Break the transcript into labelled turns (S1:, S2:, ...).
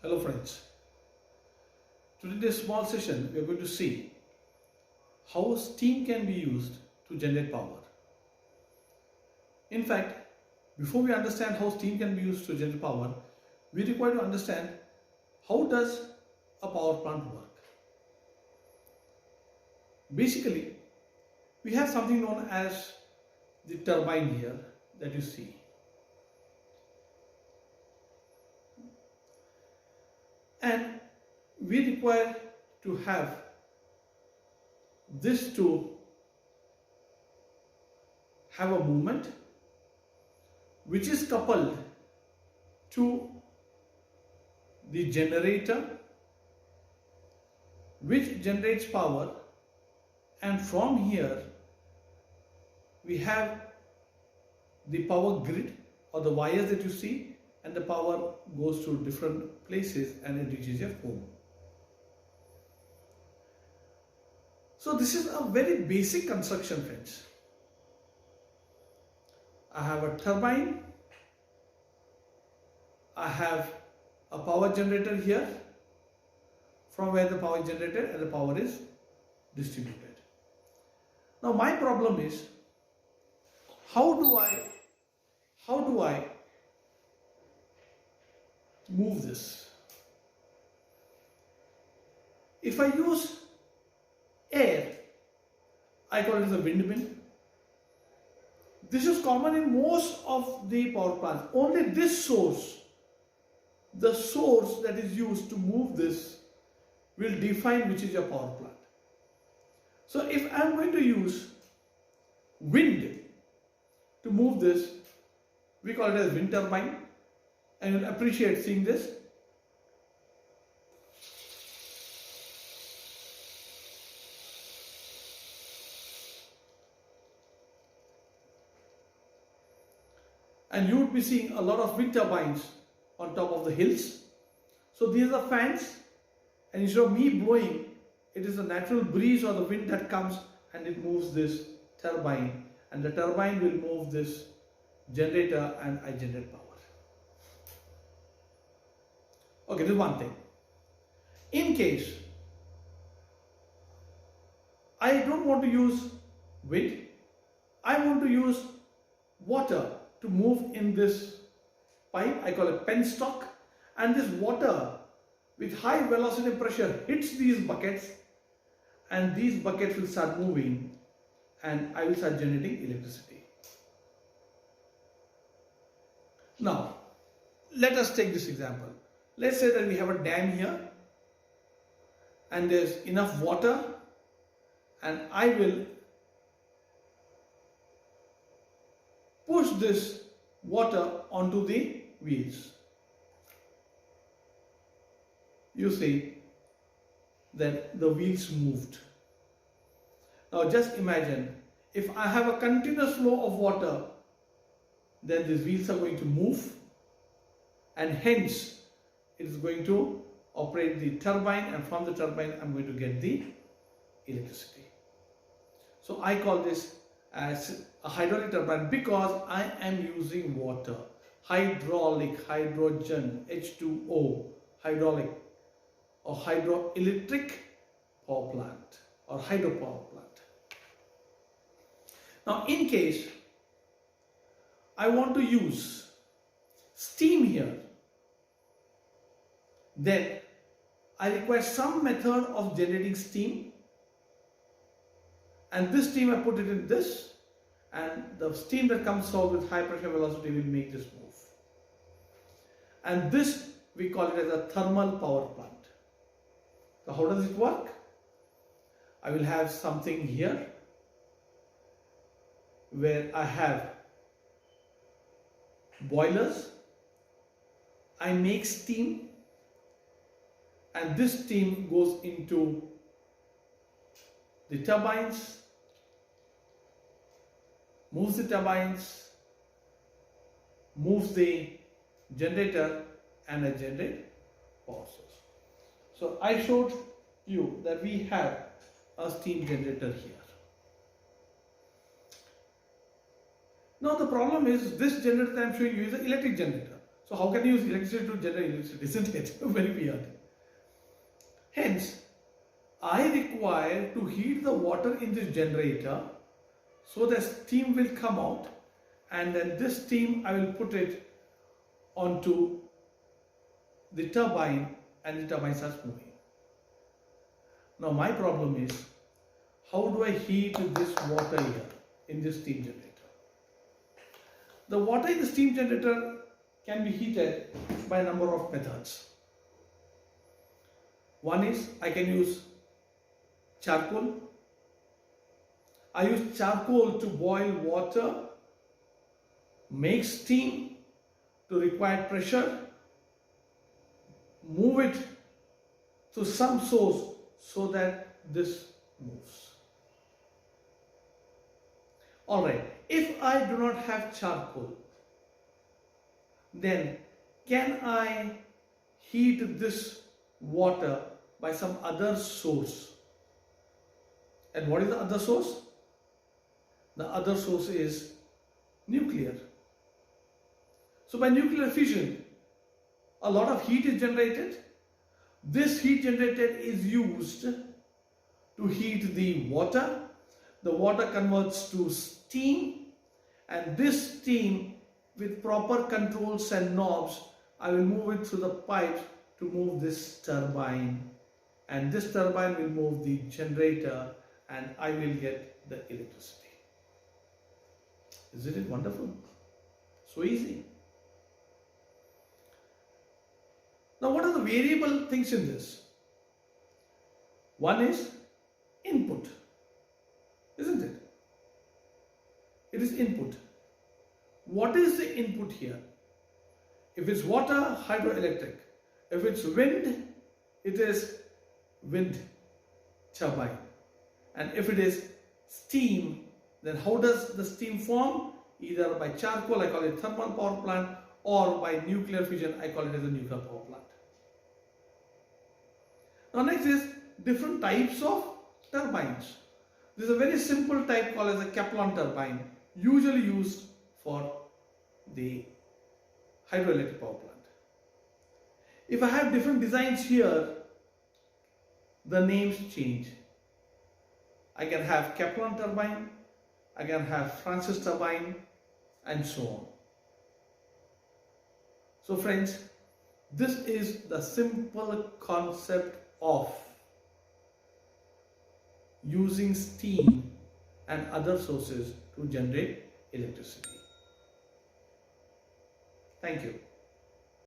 S1: Hello friends, today in this small session we are going to see how steam can be used to generate power. In fact, before we understand how steam can be used to generate power, we require to understand how does a power plant work. Basically, we have something known as the turbine here that you see. And we require to have this to have a movement which is coupled to the generator which generates power, and from here we have the power grid or the wires that you see, and the power goes to different places and it reaches your home. So this is a very basic construction, friends. I have a turbine, I have a power generator here from where the power is generated and the power is distributed. Now my problem is, how do I move this? If I use air, I call it as a windmill. This is common in most of the power plants. Only this source, the source that is used to move this, will define which is your power plant. So if I am going to use wind to move this, we call it as wind turbine, and you'll appreciate seeing this. And you would be seeing a lot of wind turbines on top of the hills. So these are fans, and instead of me blowing, it is a natural breeze or the wind that comes and it moves this turbine, and the turbine will move this generator and I generate power. Okay, this is one thing. In case I don't want to use wind, I want to use water to move in this pipe. I call it penstock, and this water with high velocity pressure hits these buckets, and these buckets will start moving and I will start generating electricity. Now let us take this example. Let's say that we have a dam here and there's enough water, and I will push this water onto the wheels. You see that the wheels moved. Now just imagine, if I have a continuous flow of water, then these wheels are going to move, and hence it is going to operate the turbine, and from the turbine I am going to get the electricity. So I call this as a hydraulic turbine because I am using water. Hydraulic, hydrogen, H2O, hydraulic or hydroelectric power plant or hydropower plant. Now in case I want to use steam here, then I require some method of generating steam, and this steam I put it in this, and the steam that comes out with high pressure velocity will make this move, and this we call it as a thermal power plant. So how does it work? I will have something here where I have boilers, I make steam, and this steam goes into the turbines, moves the turbines, moves the generator, and I generate power source. So I showed you that we have a steam generator here. Now the problem is, this generator I am showing you is an electric generator. So how can you use electricity to generate electricity? Isn't it? Very weird. Hence, I require to heat the water in this generator so the steam will come out, and then this steam I will put it onto the turbine and the turbine starts moving. Now my problem is, how do I heat this water here in this steam generator? The water in the steam generator can be heated by a number of methods. One is I can use charcoal. I use charcoal to boil water, make steam to required pressure, move it to some source so that this moves. Alright, if I do not have charcoal, then can I heat this water by some other source? And what is the other source? The other source is nuclear. So by nuclear fission, a lot of heat is generated. This heat generated is used to heat the water. The water converts to steam, and this steam, with proper controls and knobs, I will move it through the pipes to move this turbine, and this turbine will move the generator, and I will get the electricity. Isn't it wonderful? So easy. Now what are the variable things in this? One is input, isn't it? It is input. What is the input here? If it's water, hydroelectric. If it's wind, it is wind turbine. And if it is steam, then how does the steam form? Either by charcoal, I call it thermal power plant, or by nuclear fission, I call it as a nuclear power plant. Now next is different types of turbines. This is a very simple type called as a Kaplan turbine, usually used for the hydroelectric power plant. If I have different designs here, the names change. I can have Kaplan turbine, I can have Francis turbine, and so on. So friends, this is the simple concept of using steam and other sources to generate electricity. Thank you.